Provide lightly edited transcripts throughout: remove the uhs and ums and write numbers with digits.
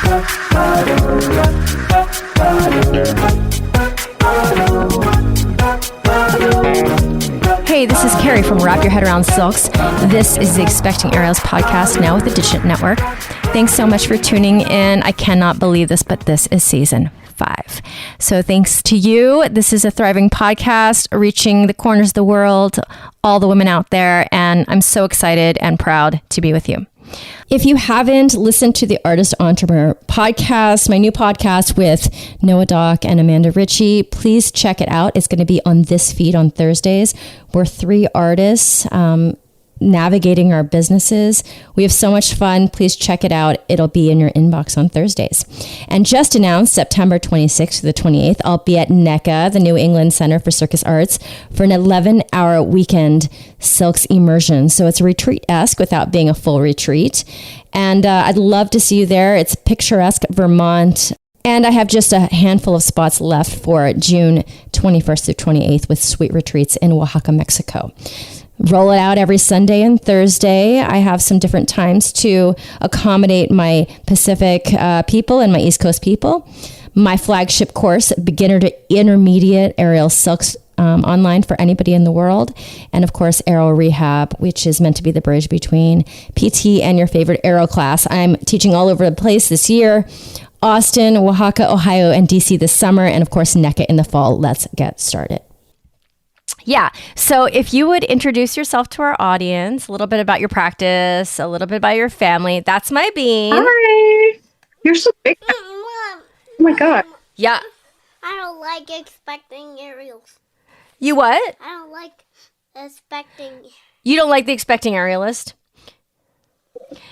Hey, this is Carrie from Wrap Your Head Around Silks. This is the Expecting Aerials podcast, now with the Digit Network. Thanks so much for tuning in. I cannot believe this, but this is season 5. So thanks to you. This is a thriving podcast reaching the corners of the world, all the women out there, and I'm so excited and proud to be with you. If you haven't listened to the Artist Entrepreneur podcast, my new podcast with Noah Dock and Amanda Ritchie, please check it out. It's going to be on this feed on Thursdays. We're 3 artists navigating our businesses. We have so much fun. Please check it out. It'll be in your inbox on Thursdays. And just announced September 26th to the 28th, I'll be at NECA, the New England Center for Circus Arts, for an 11-hour weekend silks immersion. So it's a retreat-esque without being a full retreat. And I'd love to see you there. It's picturesque Vermont. And I have just a handful of spots left for June 21st through 28th with suite retreats in Oaxaca, Mexico. Roll it out every Sunday and Thursday. I have some different times to accommodate my Pacific people and my East Coast people. My flagship course, Beginner to Intermediate Aerial Silks, online for anybody in the world. And of course, Aerial Rehab, which is meant to be the bridge between PT and your favorite aerial class. I'm teaching all over the place this year. Austin, Oaxaca, Ohio, and DC this summer. And of course, NECA in the fall. Let's get started. Yeah. So if you would introduce yourself to our audience, a little bit about your practice, a little bit about your family. That's my Bean. Hi. You're so big. Oh my God. Yeah. I don't like expecting aerials. You what? I don't like expecting. You don't like the expecting aerialist?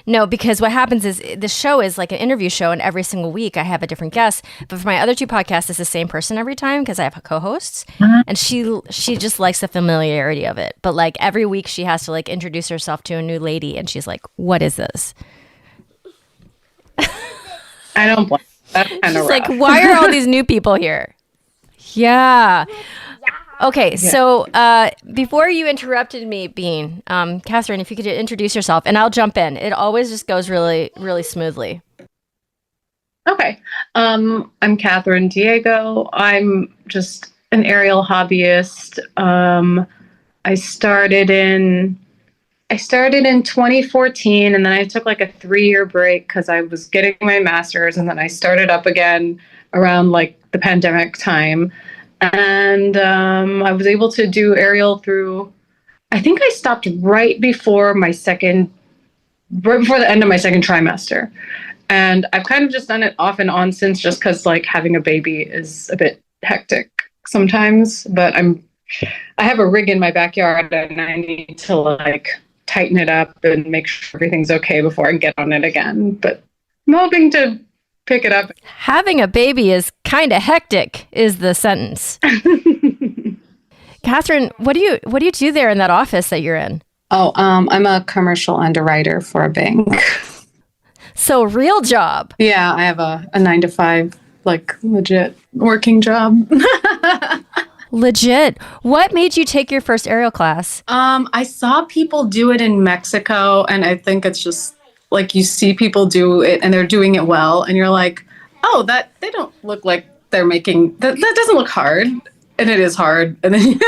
No, because what happens is the show is like an interview show, and every single week I have a different guest. But for my other 2 podcasts, it's the same person every time because I have co-hosts, and she just likes the familiarity of it. But like every week, she has to like introduce herself to a new lady, and she's like, "What is this?" I don't blame. That's kind of She's like, "Why are all these new people here?" Yeah. Okay, so before you interrupted me, Bean, Kathryn, if you could introduce yourself, and I'll jump in. It always just goes really, really smoothly. Okay. I'm Kathryn Diego. I'm just an aerial hobbyist. I started in 2014, and then I took like a 3-year break because I was getting my master's, and then I started up again around like the pandemic time. And I was able to do aerial through, I think I stopped right before the end of my second trimester. And I've kind of just done it off and on since, just because like having a baby is a bit hectic sometimes. But I have a rig in my backyard, and I need to like tighten it up and make sure everything's okay before I get on it again. But I'm hoping to pick it up. Having a baby is kind of hectic, is the sentence. Kathryn, what do you do there in that office that you're in? Oh, I'm a commercial underwriter for a bank. So real job. Yeah, I have a 9-to-5, like legit working job. Legit. What made you take your first aerial class? I saw people do it in Mexico, and I think it's just like you see people do it and they're doing it well, and you're like, oh, that they don't look like they're making that doesn't look hard, and it is hard. And then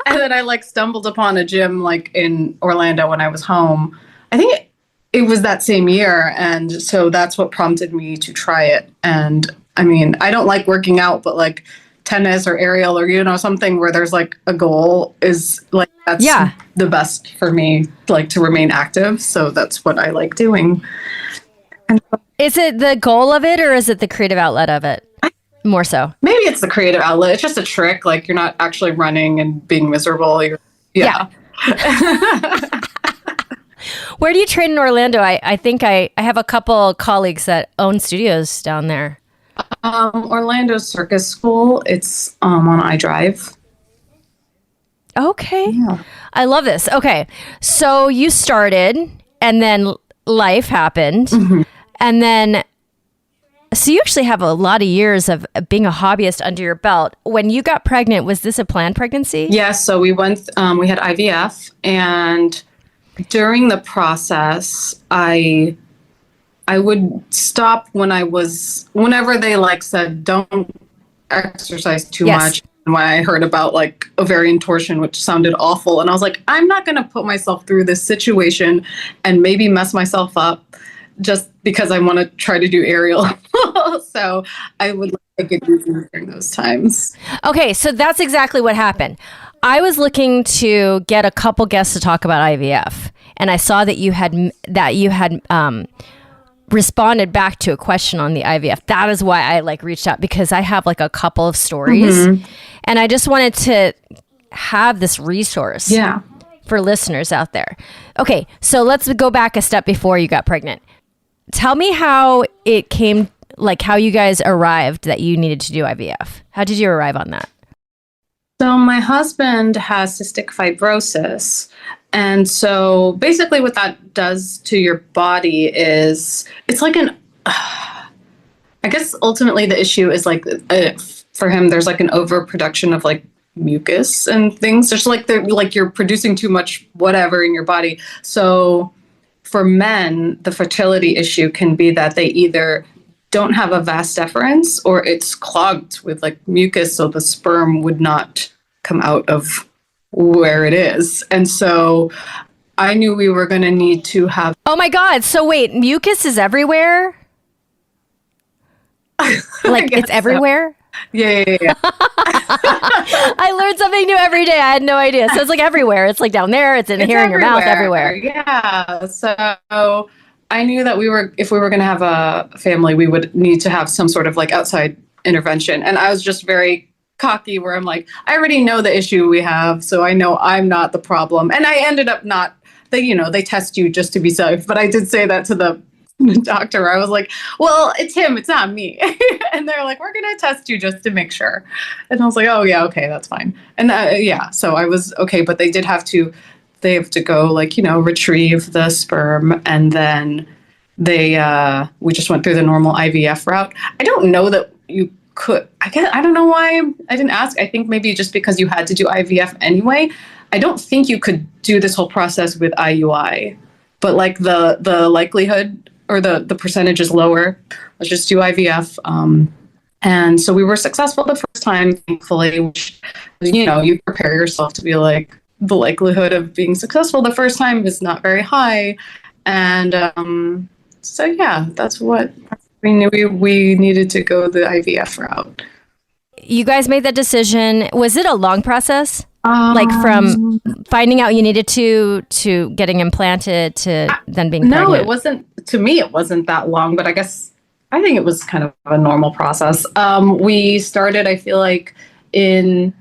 and then I like stumbled upon a gym like in Orlando when I was home. I think it was that same year, and so that's what prompted me to try it. And I mean, I don't like working out, but like tennis or aerial or something where there's like a goal is like that's the best for me, like to remain active. So that's what I like doing. And is it the goal of it, or is it the creative outlet of it? More so. Maybe it's the creative outlet. It's just a trick. Like you're not actually running and being miserable. Yeah. Where do you train in Orlando? I think I have a couple colleagues that own studios down there. Orlando Circus School. It's on iDrive. Okay. Yeah. I love this. Okay. So you started, and then life happened. Mm-hmm. And then, so you actually have a lot of years of being a hobbyist under your belt. When you got pregnant, was this a planned pregnancy? Yes. So we went, we had IVF, and during the process, I I would stop whenever they like said, don't exercise too much. And when I heard about like ovarian torsion, which sounded awful. And I was like, I'm not going to put myself through this situation and maybe mess myself up just because I want to try to do aerial. So I would like it easy during those times. Okay, so that's exactly what happened. I was looking to get a couple guests to talk about IVF, and I saw that you had responded back to a question on the IVF. That is why I like reached out, because I have like a couple of stories, and I just wanted to have this resource for listeners out there. Okay, so let's go back a step before you got pregnant. Tell me how it came, like how you guys arrived that you needed to do IVF. How did you arrive on that? So my husband has cystic fibrosis. And so basically what that does to your body is it's like I guess ultimately the issue is like for him, there's like an overproduction of like mucus and things. There's like you're producing too much whatever in your body. So for men, the fertility issue can be that they either don't have a vas deferens or it's clogged with like mucus, so the sperm would not come out of where it is. And so I knew we were going to need to have... Oh my God. So wait, mucus is everywhere? Like it's everywhere? So. Yeah. I learned something new every day. I had no idea. So it's like everywhere. It's like down there. It's in here, in your mouth, everywhere. Yeah. So I knew that if we were going to have a family, we would need to have some sort of like outside intervention. And I was just very cocky where I'm like, I already know the issue we have. So I know I'm not the problem. And I ended up not, they test you just to be safe. But I did say that to the doctor. I was like, well, it's him, it's not me. And they're like, we're going to test you just to make sure. And I was like, oh yeah, okay, that's fine. And so I was okay, but they have to go like, retrieve the sperm. And then we just went through the normal IVF route. I don't know that you could, I don't know why I didn't ask. I think maybe just because you had to do IVF anyway. I don't think you could do this whole process with IUI, but like the likelihood or the percentage is lower. Let's just do IVF. And so we were successful the first time, thankfully, which, you prepare yourself to be like, the likelihood of being successful the first time is not very high. And so, yeah, that's what we knew we needed to go the IVF route. You guys made that decision. Was it a long process? Like from finding out you needed to getting implanted to then being pregnant? No, it wasn't. To me, it wasn't that long, but I think it was kind of a normal process. We started, I feel like I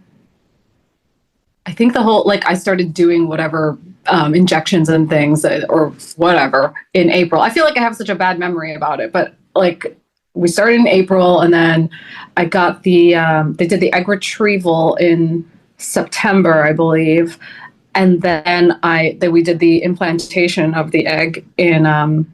started doing whatever injections and things or whatever in April. I feel like I have such a bad memory about it, but like we started in April and then I got they did the egg retrieval in September, I believe. And then we did the implantation of the egg in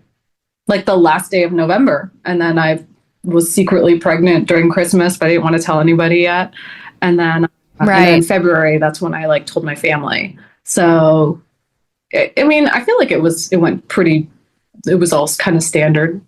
like the last day of November. And then I was secretly pregnant during Christmas, but I didn't want to tell anybody yet. And then in February, that's when I like told my family. So, I feel like it was all kind of standard.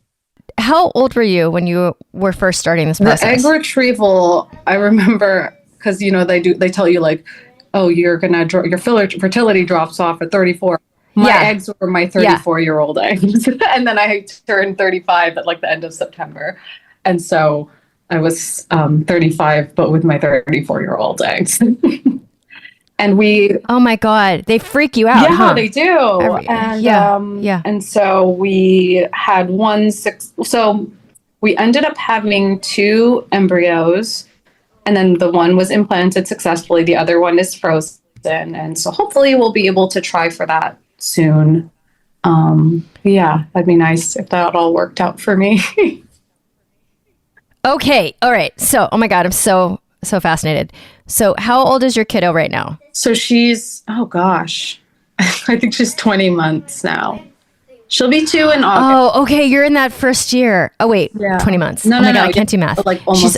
How old were you when you were first starting this process? The egg retrieval, I remember, because they tell you like, oh, you're gonna your fertility drops off at 34. My eggs were my 34-year-old eggs, and then I turned 35 at like the end of September, and so I was 35, but with my 34-year-old eggs. And oh my God, they freak you out. Yeah, they do. And so we had so we ended up having 2 embryos, and then the one was implanted successfully. The other one is frozen. And so hopefully we'll be able to try for that soon. That'd be nice if that all worked out for me. Okay. All right. So, oh my God, I'm so fascinated. So how old is your kiddo right now? So she's, oh gosh, I think she's 20 months now. She'll be 2 in August. Oh, okay. You're in that first year. Oh, wait, 20 months. No, oh my God, I can't do math. Like almost,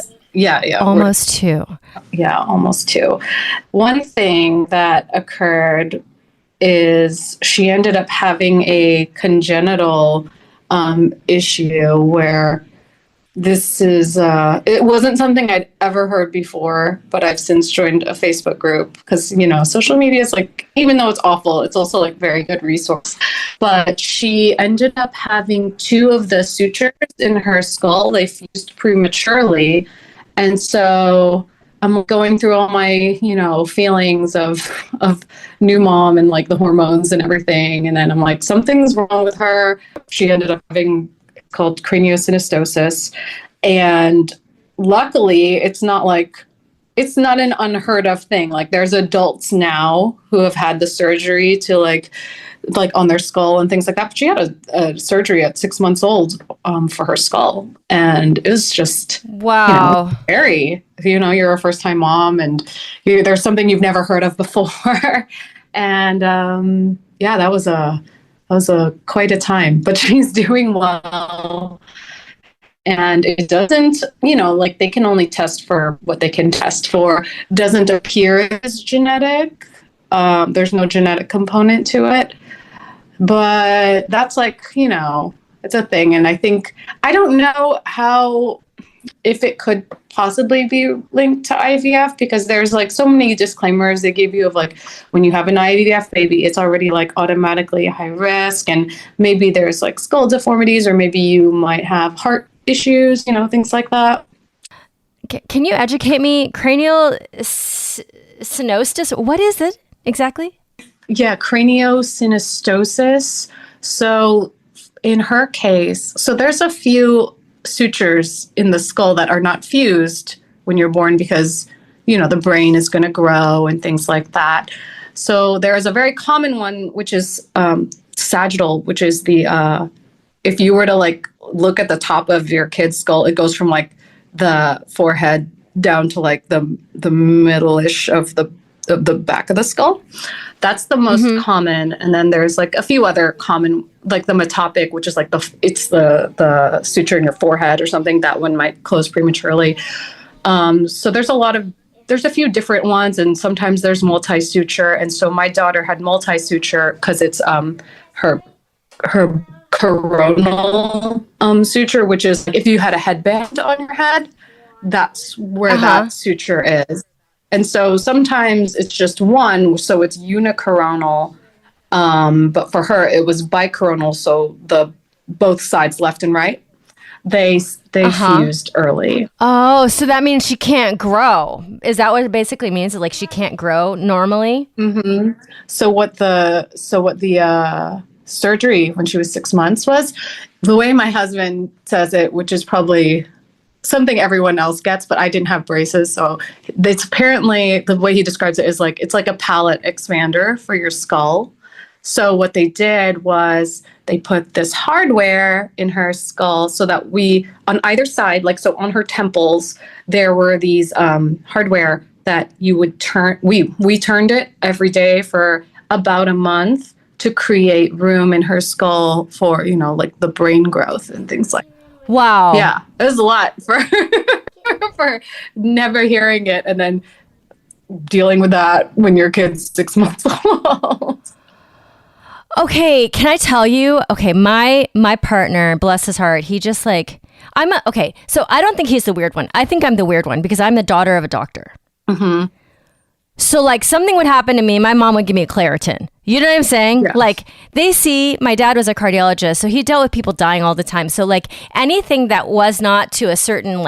almost 2. Yeah, almost 2. One thing that occurred is she ended up having a congenital issue where this is, it wasn't something I'd ever heard before, but I've since joined a Facebook group because, social media is like, even though it's awful, it's also like very good resource. But she ended up having 2 of the sutures in her skull. They fused prematurely. And so I'm going through all my, feelings of new mom and like the hormones and everything. And then I'm like, something's wrong with her. She ended up having called craniosynostosis. And luckily, it's not an unheard of thing. Like there's adults now who have had the surgery to like on their skull and things like that. But she had a surgery at 6 months old for her skull. And it was just, wow, scary. You're a first time mom and there's something you've never heard of before. And that was quite a time, but she's doing well. And it doesn't, they can only test for what they can test for. Doesn't appear as genetic. There's no genetic component to it. But that's it's a thing. And I don't know if it could possibly be linked to IVF, because there's so many disclaimers they give you of when you have an IVF baby, it's already automatically high risk, and maybe there's skull deformities, or maybe you might have heart issues, things like that. Can you educate me? Craniosynostosis, what is it exactly? Yeah, craniosynostosis. So in her case, there's a few sutures in the skull that are not fused when you're born because, the brain is going to grow and things like that. So there is a very common one, which is sagittal, which is the, if you were to look at the top of your kid's skull, it goes from the forehead down to the middle-ish of the back of the skull. That's the most common. And then there's a few other common, the metopic, which is the suture in your forehead or something. That one might close prematurely. So there's a few different ones, and sometimes there's multi-suture. And so my daughter had multi-suture because it's her coronal suture, which is if you had a headband on your head, that's where that suture is. And so sometimes it's just one, so it's unicoronal. But for her, it was bicoronal, so both sides, left and right, they fused early. Oh, so that means she can't grow. Is that what it basically means? That she can't grow normally? Mm-hmm. So what the surgery when she was 6 months was, the way my husband says it, which is probably something everyone else gets, but I didn't have braces. So it's apparently, the way he describes it is it's like a palate expander for your skull. So what they did was they put this hardware in her skull so that on either side, so on her temples, there were these hardware that you would turn. We turned it every day for about a month to create room in her skull for, the brain growth and things like that. Wow. Yeah, it was a lot for for never hearing it and then dealing with that when your kid's 6 months old. Okay, can I tell you? Okay, my partner, bless his heart, he just so I don't think he's the weird one. I think I'm the weird one because I'm the daughter of a doctor. Mm-hmm. So something would happen to me, my mom would give me a Claritin. You know what I'm saying? Yes. My dad was a cardiologist, so he dealt with people dying all the time. So anything that was not to a certain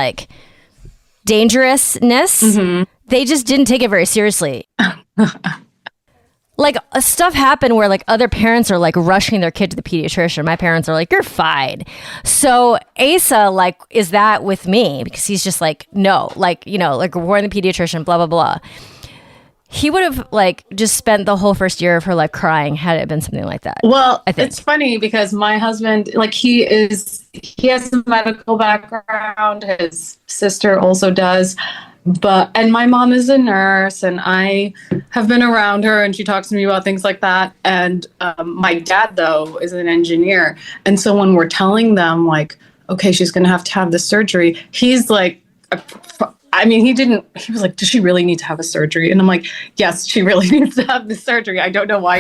dangerousness, they just didn't take it very seriously. Stuff happened where other parents are rushing their kid to the pediatrician. My parents are you're fine. So Asa is that with me because he's just no, we're in the pediatrician, blah, blah, blah. He would have just spent the whole first year of her life crying had it been something like that. Well, it's funny because my husband, he has a medical background. His sister also does. And my mom is a nurse and I have been around her and she talks to me about things like that. And my dad, though, is an engineer. And so when we're telling them okay, she's going to have the surgery, he's I mean, he was like, does she really need to have a surgery? And I'm like, yes, she really needs to have the surgery. I don't know why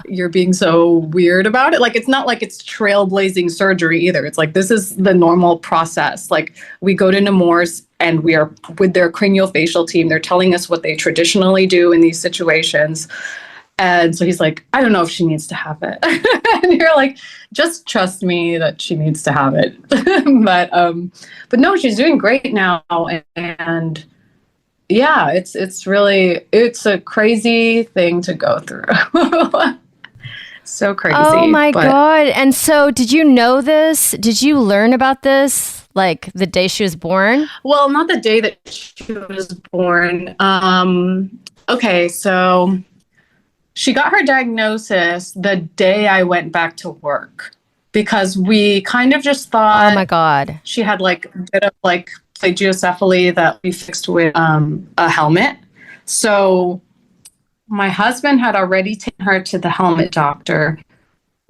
you're being so weird about it. Like, it's not like it's trailblazing surgery either. It's like, this is the normal process. Like, we go to Nemours and we are with their craniofacial team. They're telling us what they traditionally do in these situations. And so he's like, I don't know if she needs to have it. And you're like, just trust me that she needs to have it. But no, she's doing great now. And yeah, it's a crazy thing to go through. So crazy. Oh my God. And so did you know this? Did you learn about this like the day she was born? Well, not the day that she was born. Okay, so she got her diagnosis the day I went back to work because we kind of just thought, oh my God, she had like a bit of like plagiocephaly that we fixed with a helmet. So my husband had already taken her to the helmet doctor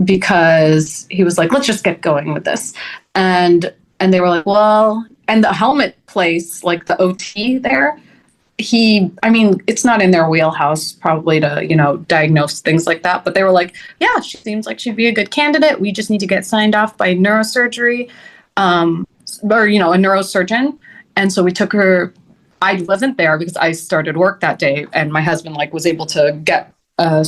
because he was like, let's just get going with this. And they were like, well, and the helmet place, like the OT there, it's not in their wheelhouse probably to, diagnose things like that. But they were like, yeah, she seems like she'd be a good candidate. We just need to get signed off by neurosurgery or, a neurosurgeon. And so we took her. I wasn't there because I started work that day and my husband was able to get an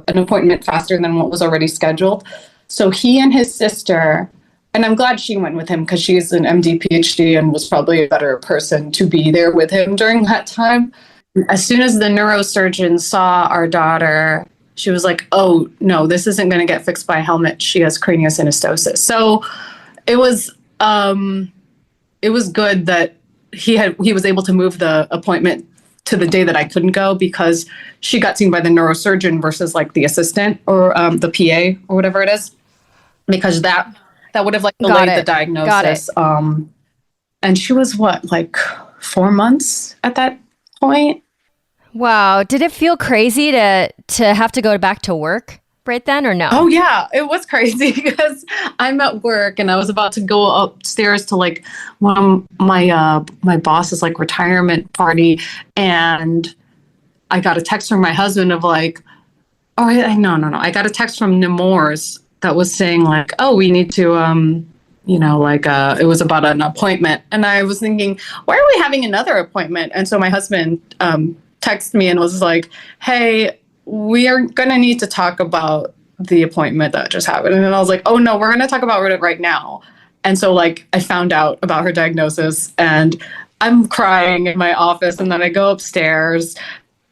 appointment faster than what was already scheduled. So he and his sister, and I'm glad she went with him because she's an MD PhD and was probably a better person to be there with him during that time. As soon as the neurosurgeon saw our daughter, she was like, oh, no, this isn't going to get fixed by a helmet. She has craniosynostosis. So it was good that he was able to move the appointment to the day that I couldn't go because she got seen by the neurosurgeon versus like the assistant or the PA or whatever it is, because that would have delayed the diagnosis. And she was 4 months at that point. Wow. Did it feel crazy to have to go back to work right then or no? Oh yeah, it was crazy because I'm at work and I was about to go upstairs to one of my boss's retirement party, and I got a text from my husband of no. I got a text from Nemours that was saying oh, we need to it was about an appointment, and I was thinking, why are we having another appointment? And so my husband texted me and was like, hey, we are going to need to talk about the appointment that just happened. And then I was like, oh no, we're going to talk about it right now. And so I found out about her diagnosis and I'm crying in my office, and then I go upstairs,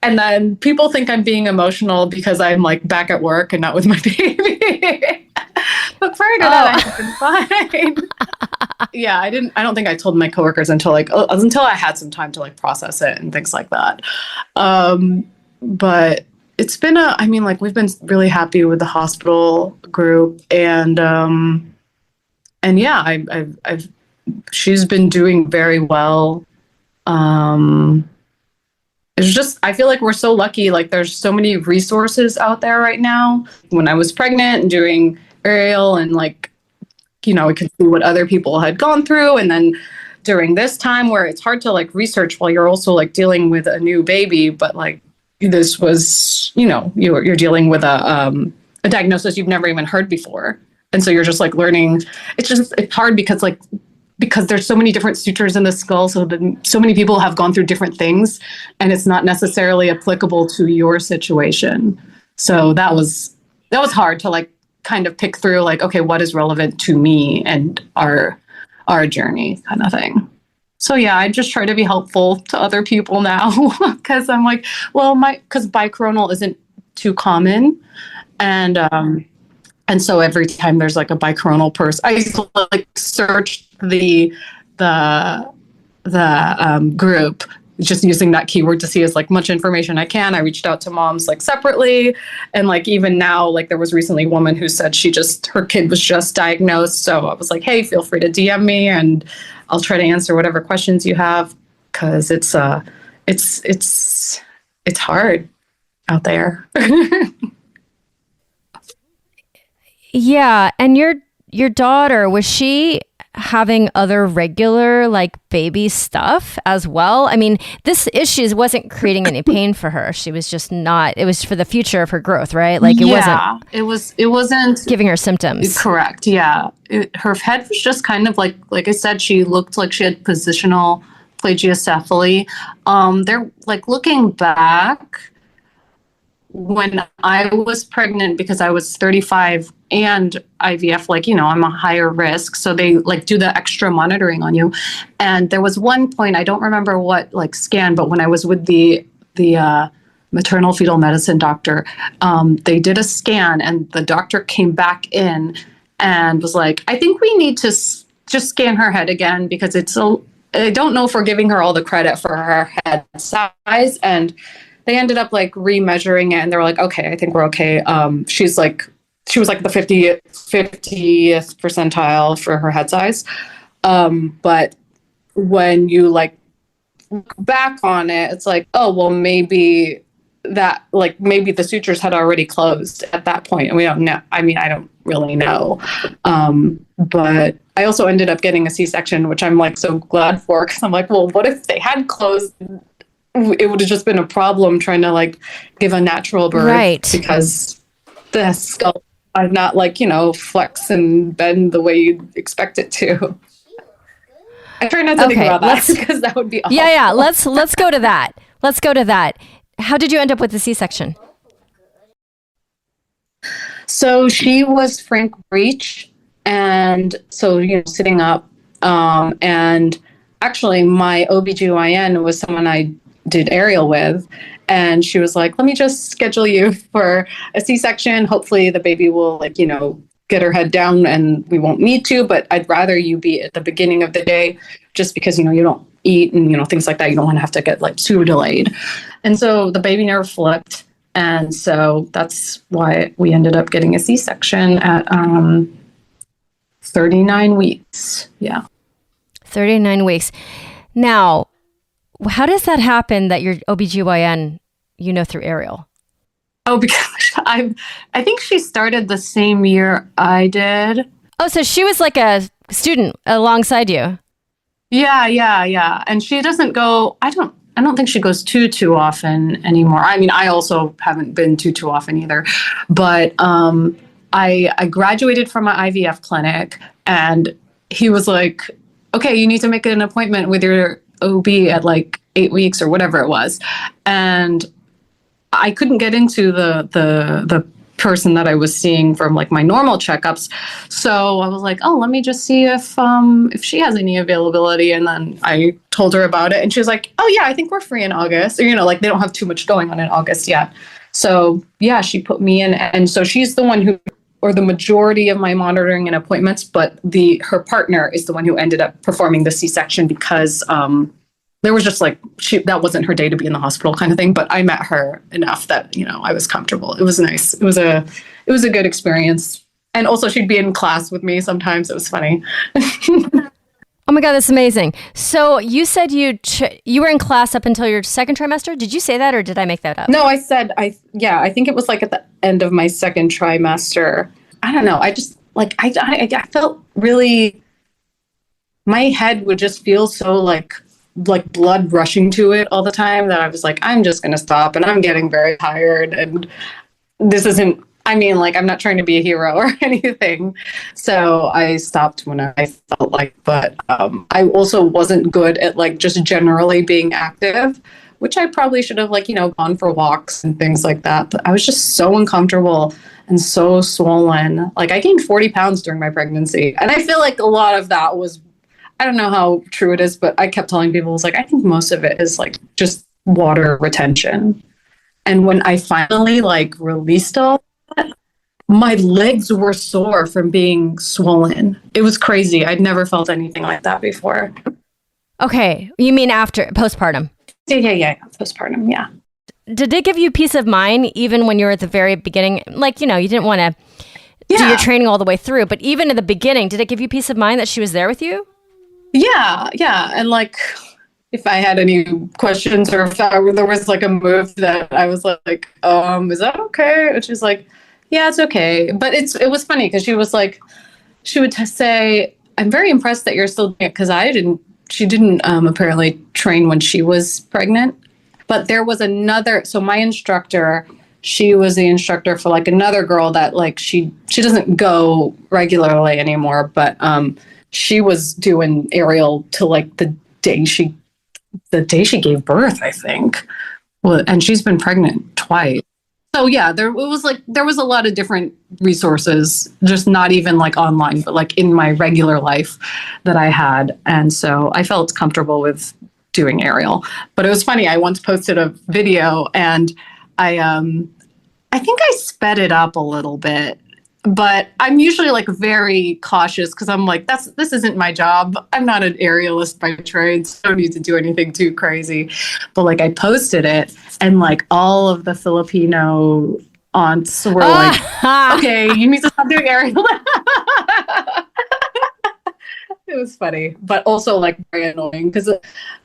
and then people think I'm being emotional because I'm back at work and not with my baby. But prior to that, I've been fine. Yeah, I don't think I told my coworkers until I had some time to process it and things like that. But it's been we've been really happy with the hospital group, and yeah, she's been doing very well. It's just, I feel like we're so lucky. There's so many resources out there right now. When I was pregnant and doing aerial and we could see what other people had gone through. And then during this time where it's hard to research while you're also dealing with a new baby, but this was, you're dealing with a diagnosis you've never even heard before. And so you're just learning. It's hard because there's so many different sutures in the skull. So many people have gone through different things, and it's not necessarily applicable to your situation. So that was hard to kind of pick through okay, what is relevant to me and our journey kind of thing. So yeah, I just try to be helpful to other people now because I'm because bicoronal isn't too common. And so every time there's a bicoronal person, I used to search the group, just using that keyword to see as much information I can. I reached out to moms separately, and even now there was recently a woman who said her kid was just diagnosed. So I was like, hey, feel free to DM me and I'll try to answer whatever questions you have, because it's hard out there. Yeah. And your daughter, was she having other regular like baby stuff as well? I mean, this issue wasn't creating any pain for her. She was just not, it was for the future of her growth, right? Like it wasn't giving her symptoms. correct. Yeah. Her head was just kind of like I said, she looked like she had positional plagiocephaly. They're like looking back when I was pregnant, because I was 35 and IVF, like, I'm a higher risk. So they like do the extra monitoring on you. And there was one point, I don't remember what like scan, but when I was with the maternal fetal medicine doctor, they did a scan and the doctor came back in and was like, I think we need to just scan her head again, because I don't know if we're giving her all the credit for her head size. And they ended up like remeasuring it and they were like, okay, I think we're okay. She was like the 50th percentile for her head size. But when you like look back on it, it's like, oh, well, maybe the sutures had already closed at that point. And we don't know. I mean, I don't really know. But I also ended up getting a C-section, which I'm like so glad for, because I'm like, well, what if they had closed? It would have just been a problem trying to like give a natural birth, right? Because the skull might not like, flex and bend the way you'd expect it to. I try not to think about that because that would be awful. Yeah. Let's go to that. Let's go to that. How did you end up with the C-section? So she was frank breech, and so sitting up, and actually my OBGYN was someone I did aerial with, and she was like, let me just schedule you for a C-section. Hopefully the baby will get her head down and we won't need to, but I'd rather you be at the beginning of the day, just because you don't eat and things like that. You don't want to have to get like too delayed. And so the baby never flipped, and so that's why we ended up getting a C-section at 39 weeks. Yeah. 39 weeks. Now, how does that happen that your OBGYN, through aerial? Oh, because I think she started the same year I did. Oh, so she was like a student alongside you. Yeah. And she doesn't go, I don't think she goes too often anymore. I mean, I also haven't been too often either. But I graduated from my IVF clinic, and he was like, okay, you need to make an appointment with your OB at like 8 weeks or whatever it was. And I couldn't get into the person that I was seeing from like my normal checkups. So I was like, oh, let me just see if she has any availability. And then I told her about it, and she was like, oh yeah, I think we're free in August. Or, like they don't have too much going on in August yet. So yeah, she put me in. And so she's the one or the majority of my monitoring and appointments, but her partner is the one who ended up performing the C-section, because there was just like, that wasn't her day to be in the hospital kind of thing. But I met her enough that, I was comfortable. It was nice. It was a good experience. And also she'd be in class with me sometimes. It was funny. Oh my God, that's amazing. So you said you were in class up until your second trimester. Did you say that, or did I make that up? No, I said, I think it was like at the end of my second trimester. I don't know. I just like, I felt really, my head would just feel so like blood rushing to it all the time, that I was like, I'm just going to stop, and I'm getting very tired, and this isn't, I mean, like, I'm not trying to be a hero or anything. So I stopped when I felt like, but I also wasn't good at like just generally being active, which I probably should have gone for walks and things like that. But I was just so uncomfortable and so swollen. Like I gained 40 pounds during my pregnancy. And I feel like a lot of that was, I don't know how true it is, but I kept telling people, I was like, I think most of it is like just water retention. And when I finally released all that, my legs were sore from being swollen. It was crazy. I'd never felt anything like that before. Okay. You mean after postpartum? Yeah. Postpartum. Yeah. Did it give you peace of mind even when you were at the very beginning? Like, you didn't want to do your training all the way through, but even in the beginning, did it give you peace of mind that she was there with you? Yeah. And if I had any questions, or if there was a move that I was like, is that okay? And she's like, yeah, it's okay. But it was funny because she was like, she would say, I'm very impressed that you're still doing it because she didn't apparently train when she was pregnant. But there was another, so my instructor, she was the instructor for like another girl that like she doesn't go regularly anymore, but she was doing aerial to like the day she gave birth, I think. Well, and she's been pregnant twice. So yeah, there was a lot of different resources, just not even like online, but like in my regular life that I had. And so I felt comfortable with doing aerial. But it was funny, I once posted a video and I think I sped it up a little bit. But I'm usually like very cautious because I'm like, this isn't my job. I'm not an aerialist by trade, so I don't need to do anything too crazy. But like I posted it and like all of the Filipino aunts were like, okay, you need to stop doing aerial. It was funny, but also like very annoying because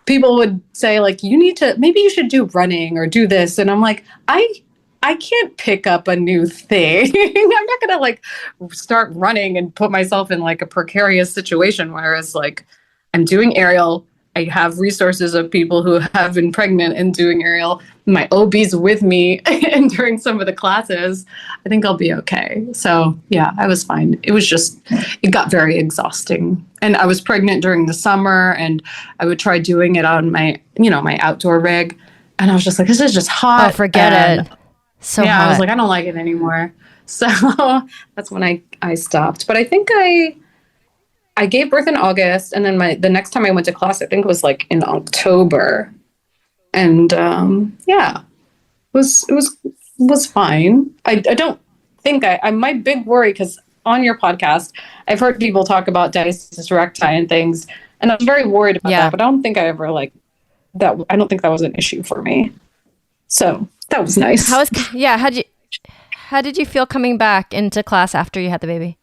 people would say like, maybe you should do running or do this. And I'm like, I can't pick up a new thing. I'm not going to like start running and put myself in like a precarious situation. Whereas like I'm doing aerial. I have resources of people who have been pregnant and doing aerial. My OB's with me and during some of the classes. I think I'll be okay. So yeah, I was fine. It got very exhausting. And I was pregnant during the summer and I would try doing it on my outdoor rig. And I was just like, this is just hot. Oh, forget it. So yeah, hot. I was like, I don't like it anymore. So that's when I stopped. But I think I gave birth in August, and then the next time I went to class, I think it was like in October, and it was fine. I don't think my big worry, because on your podcast, I've heard people talk about diastasis recti and things, and I was very worried about that. But I don't think I ever like that. I don't think that was an issue for me. So that was nice. How did you feel coming back into class after you had the baby?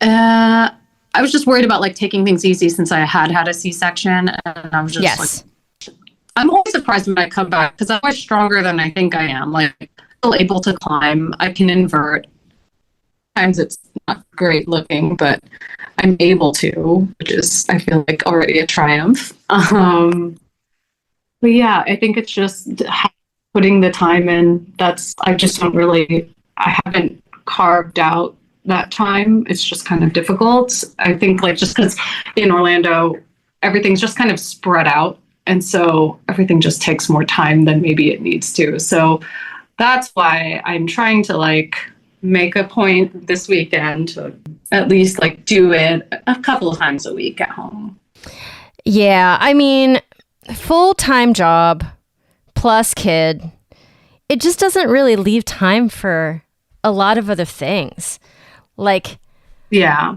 I was just worried about like taking things easy since I had a C-section, and I was just like, I'm always surprised when I come back because I'm much stronger than I think I am. Like, still able to climb, I can invert. Sometimes it's not great looking, but I'm able to, which is I feel like already a triumph. But yeah, I think it's just putting the time in. I haven't carved out that time. It's just kind of difficult. I think like just because in Orlando, everything's just kind of spread out. And so everything just takes more time than maybe it needs to. So that's why I'm trying to like make a point this weekend to at least like do it a couple of times a week at home. Yeah. I mean, full-time job plus kid, it just doesn't really leave time for a lot of other things. Like, yeah,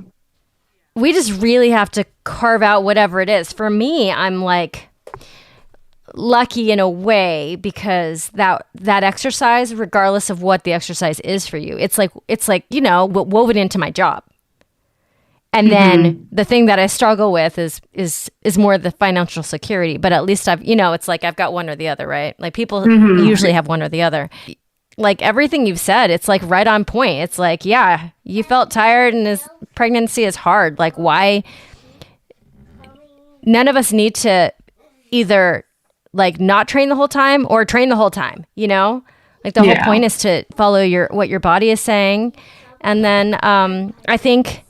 we just really have to carve out whatever it is. For me, I'm like lucky in a way because that exercise, regardless of what the exercise is for you, it's like woven into my job. And then the thing that I struggle with is more the financial security. But at least it's like I've got one or the other, right? Like people usually have one or the other. Like everything you've said, it's like right on point. It's like, yeah, you felt tired and this pregnancy is hard. Like why? None of us need to either like not train the whole time or train the whole time, Like the whole point is to follow what your body is saying. And then I think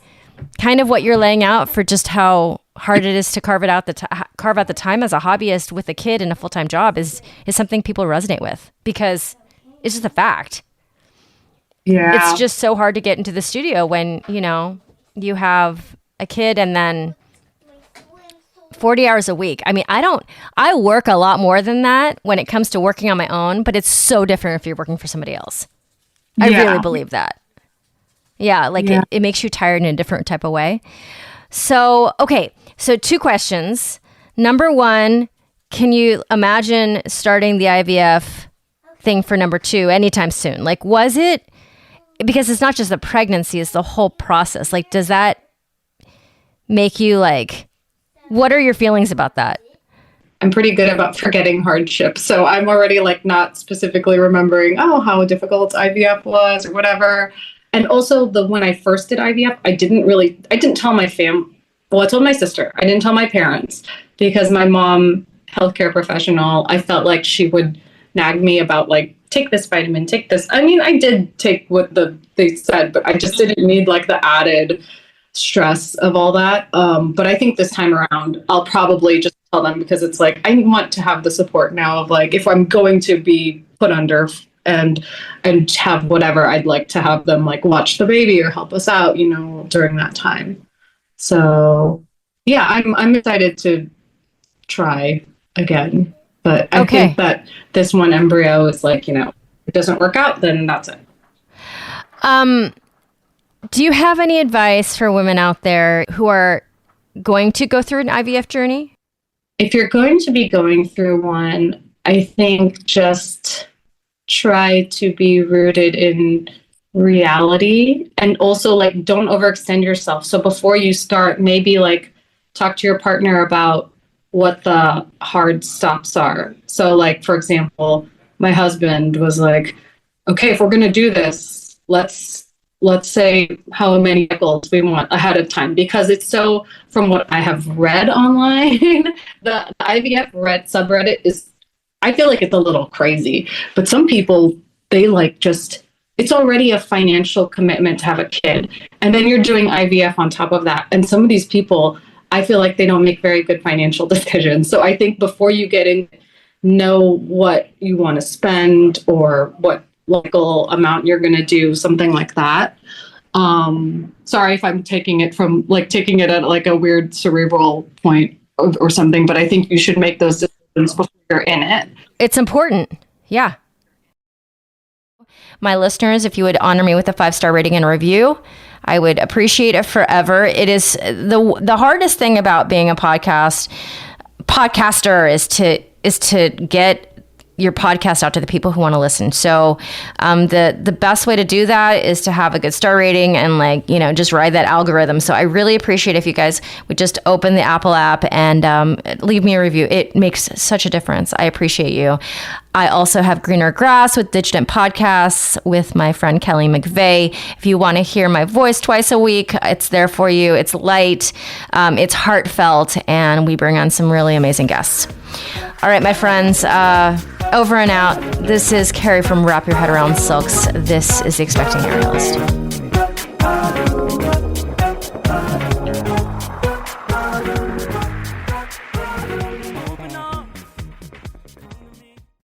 kind of what you're laying out for just how hard it is to carve out the time as a hobbyist with a kid and a full-time job is something people resonate with because it's just a fact. Yeah. It's just so hard to get into the studio when, you have a kid and then 40 hours a week. I mean, I work a lot more than that when it comes to working on my own, but it's so different if you're working for somebody else. I really believe that. Yeah, it makes you tired in a different type of way. So, okay. So 2 questions. Number 1, can you imagine starting the IVF thing for number 2 anytime soon? Like, was it, because it's not just the pregnancy, it's the whole process. Like, does that make you like, what are your feelings about that? I'm pretty good about forgetting hardship. So I'm already like not specifically remembering, how difficult IVF was or whatever. And also when I first did IVF, I didn't tell my well, I told my sister. I didn't tell my parents because my mom, healthcare professional, I felt like she would nag me about like, take this vitamin, take this. I mean, I did take what they said, but I just didn't need like the added stress of all that. But I think this time around, I'll probably just tell them because it's like, I want to have the support now of like, if I'm going to be put under and have whatever, I'd like to have them like watch the baby or help us out, you know, during that time. So yeah, I'm excited to try again. But I think that this one embryo is like, you know, if it doesn't work out, then that's it. Do you have any advice for women out there who are going to go through an IVF journey? If you're going to be going through one, I think just try to be rooted in reality and also like don't overextend yourself. So before you start, maybe like talk to your partner about what the hard stops are. So like, for example, my husband was like, okay, if we're going to do this, let's say how many cycles we want ahead of time, because it's so, from what I have read online, the IVF subreddit is, I feel like it's a little crazy, but some people, they like just, it's already a financial commitment to have a kid. And then you're doing IVF on top of that. And some of these people, I feel like they don't make very good financial decisions. So I think before you get in, know what you want to spend or what local amount you're going to do, something like that. Sorry if I'm taking it at like a weird cerebral point or something, but I think you should make those decisions before you're in it. It's important. Yeah. My listeners, if you would honor me with a 5-star rating and a review, I would appreciate it forever. It is the hardest thing about being a podcaster is to get your podcast out to the people who want to listen. So the best way to do that is to have a good star rating and like, you know, just ride that algorithm. So I really appreciate if you guys would just open the Apple app and leave me a review. It makes such a difference. I appreciate you. I also have Greener Grass with Digitent Podcasts with my friend Kelly McVeigh. If you want to hear my voice twice a week, it's there for you. It's light, it's heartfelt, and we bring on some really amazing guests. All right, my friends, over and out. This is Carrie from Wrap Your Head Around Silks. This is The Expecting Aerialist.